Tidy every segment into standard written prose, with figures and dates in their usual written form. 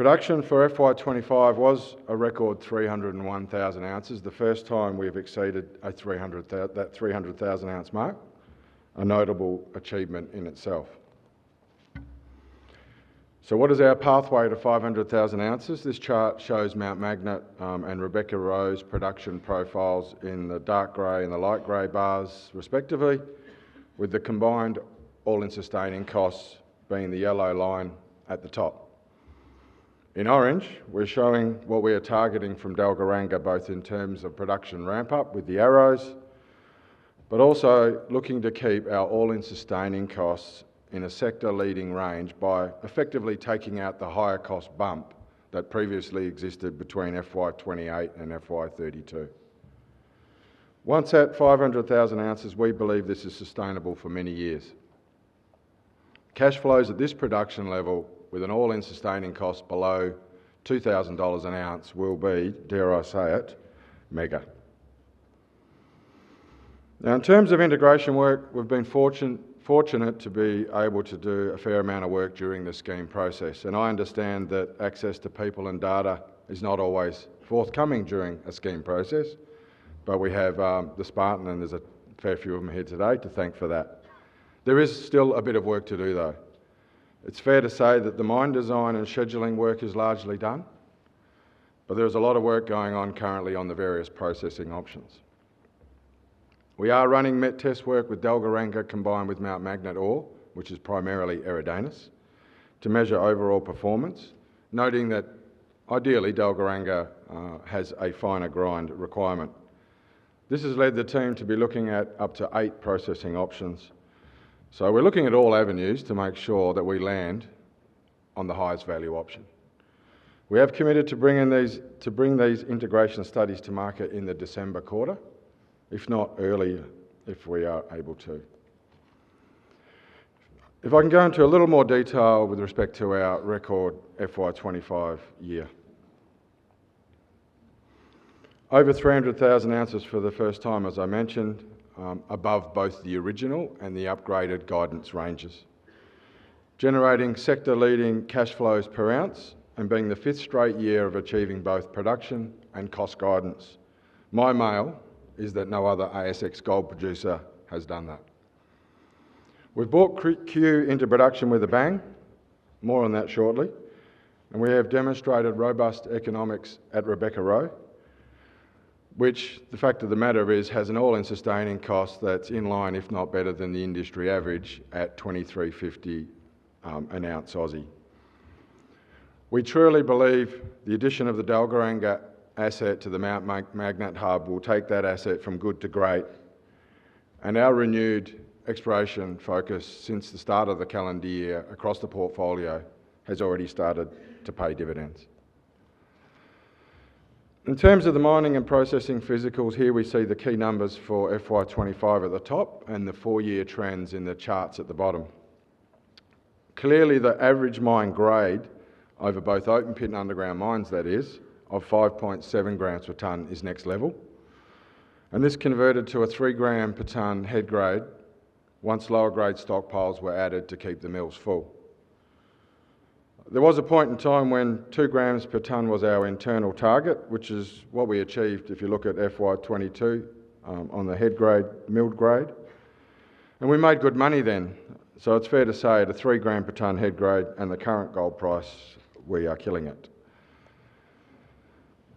Production for FY25 was a record 301,000 ounces, the first time we've exceeded that 300,000 ounce mark, a notable achievement in itself. So what is our pathway to 500,000 ounces? This chart shows Mount Magnet and Rebecca Roe's production profiles in the dark grey and the light grey bars respectively, with the combined all-in sustaining costs being the yellow line at the top. In orange, we're showing what we are targeting from Dalgaranga, both in terms of production ramp-up with the arrows, but also looking to keep our all-in sustaining costs in a sector-leading range by effectively taking out the higher cost bump that previously existed between FY28 and FY32. Once at 500,000 ounces, we believe this is sustainable for many years. Cash flows at this production level with an all-in sustaining cost below $2,000 an ounce will be, dare I say it, mega. Now, in terms of integration work, we've been fortunate to be able to do a fair amount of work during the scheme process, and I understand that access to people and data is not always forthcoming during a scheme process, but we have the Spartan, and there's a fair few of them here today, to thank for that. There is still a bit of work to do though. It's fair to say that the mine design and scheduling work is largely done, but there's a lot of work going on currently on the various processing options. We are running met test work with Dalgaranga combined with Mount Magnet ore, which is primarily Eridanus, to measure overall performance, noting that ideally Dalgaranga has a finer grind requirement. This has led the team to be looking at up to 8 processing options. So we're looking at all avenues to make sure that we land on the highest value option. We have committed to bring these integration studies to market in the December quarter, if not earlier, if we are able to. If I can go into a little more detail with respect to our record FY25 year. Over 300,000 ounces for the first time, as I mentioned, above both the original and the upgraded guidance ranges. Generating sector-leading cash flows per ounce and being the 5th straight year of achieving both production and cost guidance. My mail is that no other ASX gold producer has done that. We've brought Q into production with a bang, more on that shortly, and we have demonstrated robust economics at Rebecca Roe, which the fact of the matter is has an all-in sustaining cost that's in line, if not better than the industry average at $23.50 an ounce Aussie. We truly believe the addition of the Dalgaranga asset to the Mount Magnet hub will take that asset from good to great, and our renewed exploration focus since the start of the calendar year across the portfolio has already started to pay dividends. In terms of the mining and processing physicals, here we see the key numbers for FY25 at the top and the 4-year trends in the charts at the bottom. Clearly the average mine grade over both open pit and underground mines, that is, of 5.7 grams per tonne is next level. And this converted to a 3 gram per tonne head grade once lower grade stockpiles were added to keep the mills full. There was a point in time when 2 grams per tonne was our internal target, which is what we achieved if you look at FY22 on the head grade, milled grade. And we made good money then. So it's fair to say at a 3 gram per tonne head grade and the current gold price, we are killing it.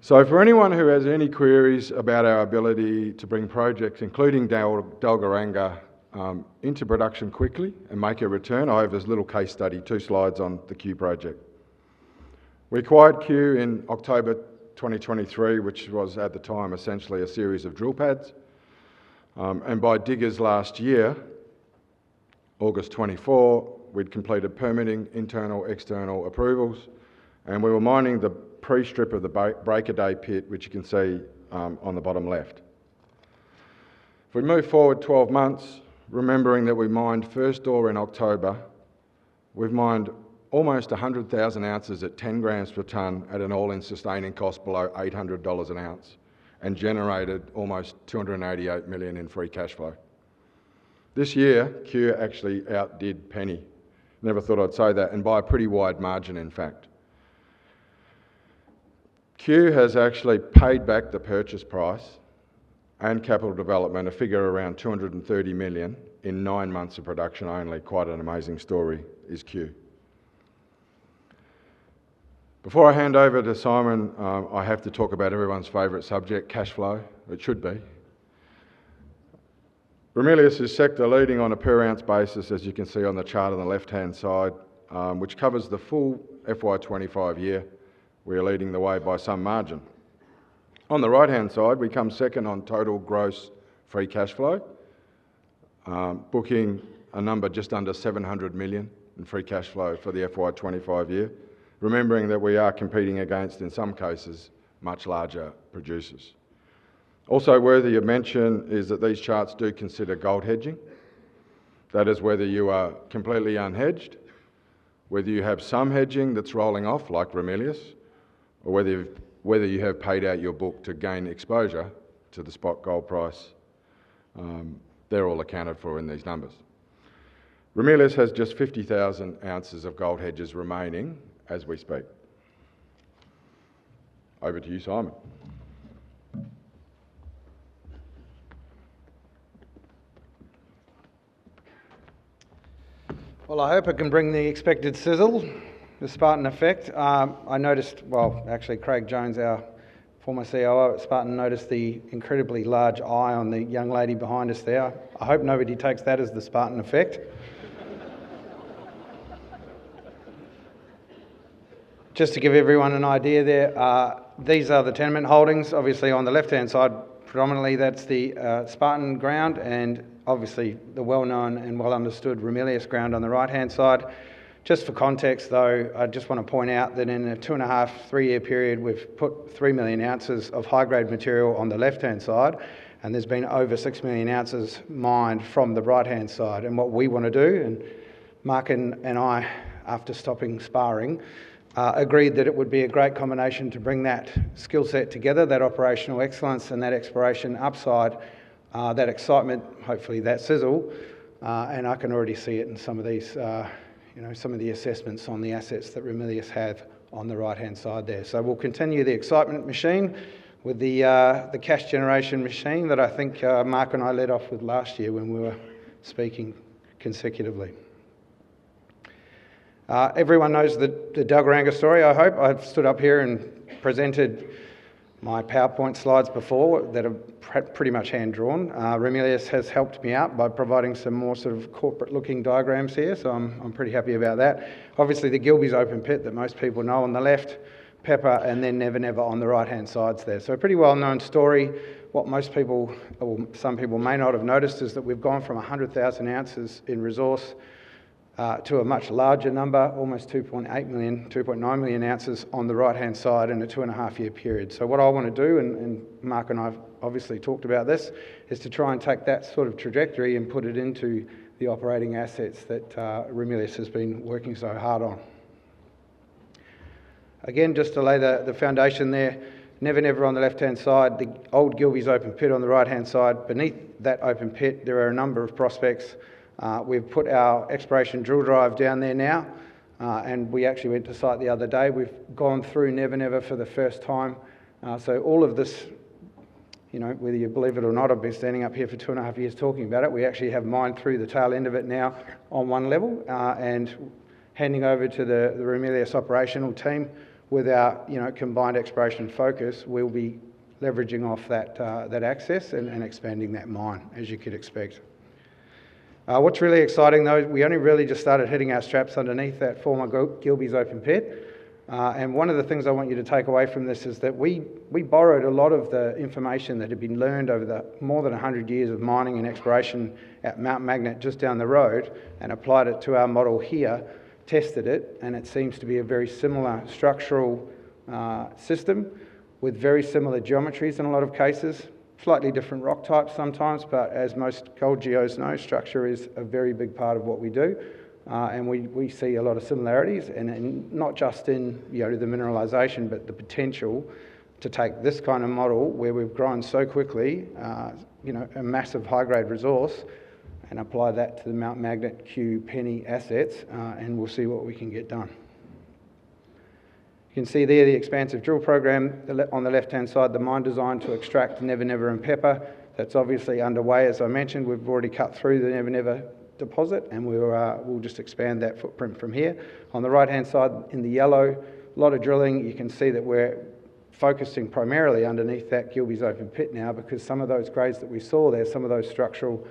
So for anyone who has any queries about our ability to bring projects, including Dalgaranga, into production quickly and make a return, I have this little case study, 2 slides on the Q project. We acquired Q in October 2023, which was at the time essentially a series of drill pads. And by diggers last year, August 24, we'd completed permitting, internal, external approvals, and we were mining the pre-strip of the Breakaday pit, which you can see on the bottom left. If we move forward 12 months, remembering that we mined first ore in October, we've mined almost 100,000 ounces at 10 grams per tonne at an all-in sustaining cost below $800 an ounce and generated almost 288 million in free cash flow. This year, Q actually outdid Penny. Never thought I'd say that, and by a pretty wide margin in fact. Q has actually paid back the purchase price and capital development, a figure around 230 million in 9 months of production only. Quite an amazing story is Q. Before I hand over to Simon, I have to talk about everyone's favourite subject, cash flow. It should be. Ramelius is sector leading on a per ounce basis, as you can see on the chart on the left-hand side, which covers the full FY25 year. We are leading the way by some margin. On the right-hand side, we come second on total gross free cash flow, booking a number just under 700 million in free cash flow for the FY25 year, remembering that we are competing against, in some cases, much larger producers. Also worthy of mention is that these charts do consider gold hedging. That is whether you are completely unhedged, whether you have some hedging that's rolling off, like Ramelius, or whether you have paid out your book to gain exposure to the spot gold price. They're all accounted for in these numbers. Ramelius has just 50,000 ounces of gold hedges remaining as we speak. Over to you, Simon. Well, I hope I can bring the expected sizzle, the Spartan effect. I noticed, well, actually Craig Jones, our former COO at Spartan, noticed the incredibly large eye on the young lady behind us there. I hope nobody takes that as the Spartan effect. Just to give everyone an idea there, these are the tenement holdings. Obviously on the left-hand side, predominantly that's the Spartan ground, and obviously the well-known and well-understood Ramelius ground on the right-hand side. Just for context though, I just want to point out that in a 2.5, 3 year period, we've put 3 million ounces of high-grade material on the left-hand side, and there's been over 6 million ounces mined from the right-hand side. And what we want to do, and Mark and I, after stopping sparring, agreed that it would be a great combination to bring that skill set together, that operational excellence and that exploration upside, that excitement, hopefully that sizzle, and I can already see it in some of these, some of the assessments on the assets that Ramelius have on the right-hand side there. So we'll continue the excitement machine with the cash generation machine that I think Mark and I led off with last year when we were speaking consecutively. Everyone knows the Dalgaranga story, I hope. I've stood up here and presented my PowerPoint slides before that are pretty much hand-drawn. Ramelius has helped me out by providing some more sort of corporate-looking diagrams here, so I'm pretty happy about that. Obviously, the Gilbey's open pit that most people know on the left, Pepper, and then Never Never on the right-hand sides there. So a pretty well-known story. What most people, or some people may not have noticed, is that we've gone from 100,000 ounces in resource to a much larger number, almost 2.8 million, 2.9 million ounces on the right-hand side in a 2.5 year period. So what I want to do, and Mark and I have obviously talked about this, is to try and take that sort of trajectory and put it into the operating assets that Ramelius has been working so hard on. Again, just to lay the foundation there, Never Never on the left-hand side, the old Gilbey's open pit on the right-hand side. Beneath that open pit, there are a number of prospects. We've put our exploration drill drive down there now, and we actually went to site the other day. We've gone through Never Never for the first time. So all of this, whether you believe it or not, I've been standing up here for 2.5 years talking about it. We actually have mined through the tail end of it now on one level, and handing over to the Ramelius operational team with our combined exploration focus, we'll be leveraging off that access and expanding that mine, as you could expect. What's really exciting though, we only really just started hitting our straps underneath that former Gilbey's open pit. And one of the things I want you to take away from this is that we borrowed a lot of the information that had been learned over the more than 100 years of mining and exploration at Mount Magnet just down the road and applied it to our model here, tested it, and it seems to be a very similar structural system with very similar geometries in a lot of cases. Slightly different rock types sometimes, but as most gold geos know, structure is a very big part of what we do, and we see a lot of similarities, and not just in the mineralisation, but the potential to take this kind of model where we've grown so quickly, a massive high-grade resource, and apply that to the Mount Magnet, Q, Penny assets, and we'll see what we can get done. You can see there the expansive drill program on the left-hand side, the mine design to extract Never Never and Pepper. That's obviously underway, as I mentioned. We've already cut through the Never Never deposit, and we'll just expand that footprint from here. On the right-hand side, in the yellow, a lot of drilling. You can see that we're focusing primarily underneath that Gilbey's open pit now, because some of those grades that we saw there, some of those structural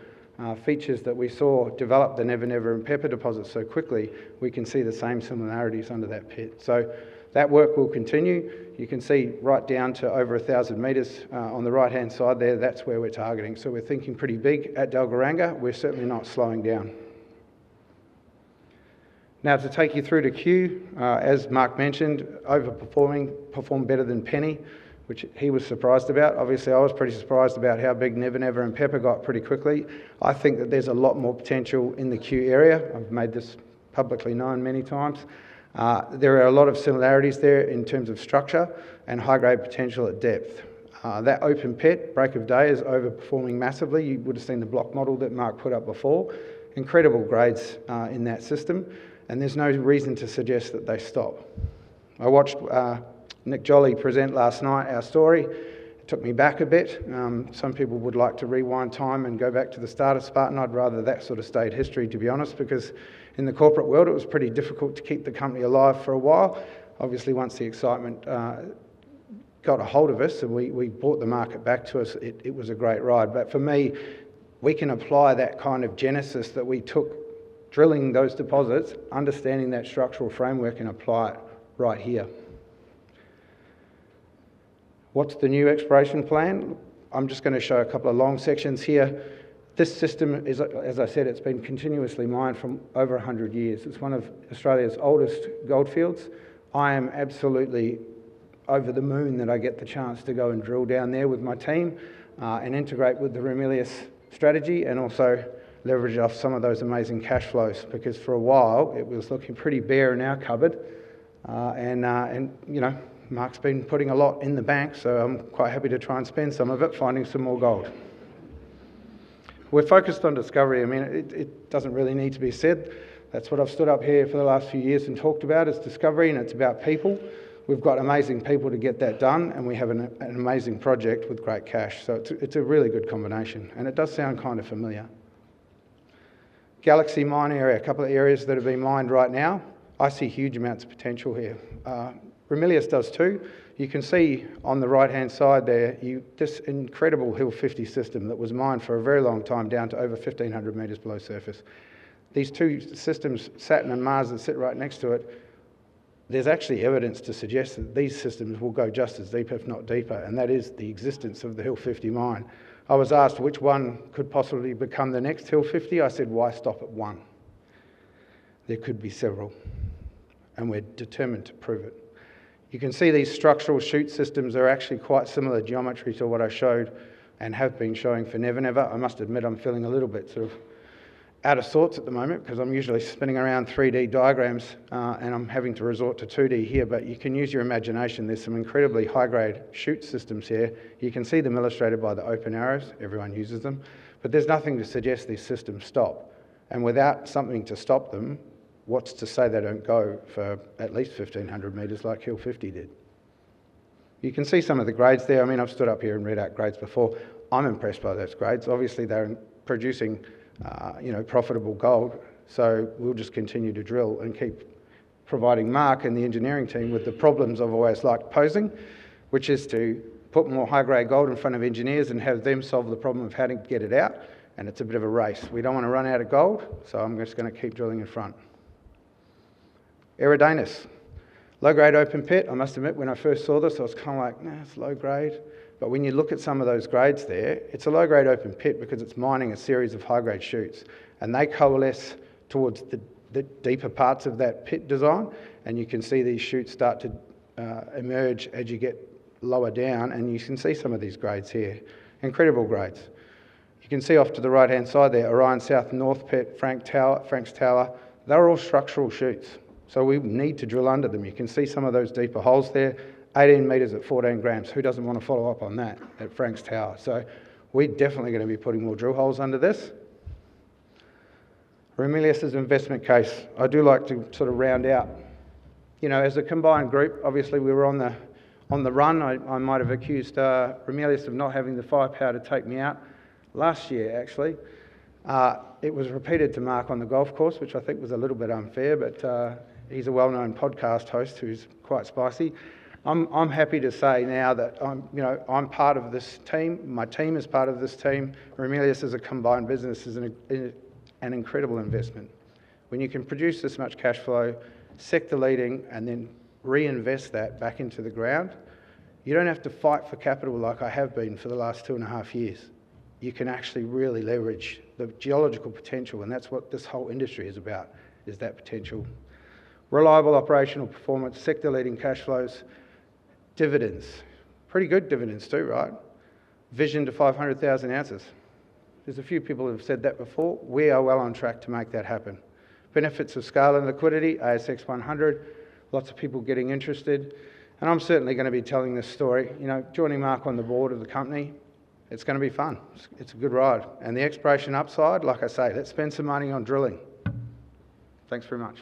features that we saw develop the Never Never and Pepper deposits so quickly, we can see the same similarities under that pit. So that work will continue. You can see right down to over 1,000 metres on the right-hand side there. That's where we're targeting. So we're thinking pretty big at Dalgaranga. We're certainly not slowing down. Now to take you through to Q, as Mark mentioned, performed better than Penny, which he was surprised about. Obviously I was pretty surprised about how big Never Never and Pepper got pretty quickly. I think that there's a lot more potential in the Q area. I've made this publicly known many times. There are a lot of similarities there in terms of structure and high-grade potential at depth. That open pit, Break of Day, is overperforming massively. You would have seen the block model that Mark put up before. Incredible grades in that system, and there's no reason to suggest that they stop. I watched Nick Jolly present last night our story. It took me back a bit. Some people would like to rewind time and go back to the start of Spartan. I'd rather that sort of stayed history, to be honest, because in the corporate world it was pretty difficult to keep the company alive for a while. Obviously once the excitement got a hold of us and we brought the market back to us, it was a great ride. But for me, we can apply that kind of genesis that we took drilling those deposits, understanding that structural framework, and apply it right here. What's the new exploration plan? I'm just going to show a couple of long sections here. This system is, as I said, it's been continuously mined from over 100 years. It's one of Australia's oldest goldfields. I am absolutely over the moon that I get the chance to go and drill down there with my team and integrate with the Ramelius strategy, and also leverage off some of those amazing cash flows, because for a while it was looking pretty bare in our cupboard, and you know, Mark's been putting a lot in the bank, so I'm quite happy to try and spend some of it finding some more gold. We're focused on discovery. I mean, it doesn't really need to be said. That's what I've stood up here for the last few years and talked about, is discovery, and it's about people. We've got amazing people to get that done, and we have an amazing project with great cash. So it's a really good combination, and it does sound kind of familiar. Galaxy mine area, a couple of areas that have been mined right now. I see huge amounts of potential here. Ramelius does too. You can see on the right-hand side there, this incredible Hill 50 system that was mined for a very long time down to over 1,500 metres below surface. These two systems, Saturn and Mars, that sit right next to it, there's actually evidence to suggest that these systems will go just as deep, if not deeper, and that is the existence of the Hill 50 mine. I was asked which one could possibly become the next Hill 50. I said, why stop at one? There could be several, and we're determined to prove it. You can see these structural chute systems are actually quite similar geometry to what I showed and have been showing for Never Never. I must admit I'm feeling a little bit sort of out of sorts at the moment, because I'm usually spinning around 3D diagrams and I'm having to resort to 2D here, but you can use your imagination. There's some incredibly high-grade chute systems here. You can see them illustrated by the open arrows. Everyone uses them, but there's nothing to suggest these systems stop. And without something to stop them, what's to say they don't go for at least 1,500 metres like Hill 50 did? You can see some of the grades there. I mean, I've stood up here and read out grades before. I'm impressed by those grades. Obviously, they're producing profitable gold. So we'll just continue to drill and keep providing Mark and the engineering team with the problems I've always liked posing, which is to put more high-grade gold in front of engineers and have them solve the problem of how to get it out. And it's a bit of a race. We don't want to run out of gold, so I'm just going to keep drilling in front. Eridanus, low-grade open pit. I must admit, when I first saw this, I was kind of like, nah, it's low-grade. But when you look at some of those grades there, it's a low-grade open pit because it's mining a series of high-grade chutes, and they coalesce towards the deeper parts of that pit design, and you can see these chutes start to emerge as you get lower down, and you can see some of these grades here. Incredible grades. You can see off to the right-hand side there, Orion South North Pit, Frank's Tower. They're all structural chutes, so we need to drill under them. You can see some of those deeper holes there. 18 metres at 14 grams. Who doesn't want to follow up on that at Frank's Tower? So we're definitely going to be putting more drill holes under this. Ramelius' investment case. I do like to sort of round out you know, as a combined group, obviously we were on the run. I might have accused Ramelius of not having the firepower to take me out last year, actually. It was repeated to Mark on the golf course, which I think was a little bit unfair, but he's a well-known podcast host who's quite spicy. I'm happy to say now that I'm part of this team. My team is part of this team. Ramelius as a combined business is an incredible investment. When you can produce this much cash flow, sector leading, and then reinvest that back into the ground, you don't have to fight for capital like I have been for the last 2.5 years. You can actually really leverage the geological potential, and that's what this whole industry is about, is that potential. Reliable operational performance, sector leading cash flows, dividends. Pretty good dividends too, right? Vision to 500,000 ounces. There's a few people who have said that before. We are well on track to make that happen. Benefits of scale and liquidity, ASX 100, lots of people getting interested. And I'm certainly going to be telling this story. You know, joining Mark on the board of the company, it's going to be fun. It's a good ride. And the exploration upside, like I say, let's spend some money on drilling. Thanks very much.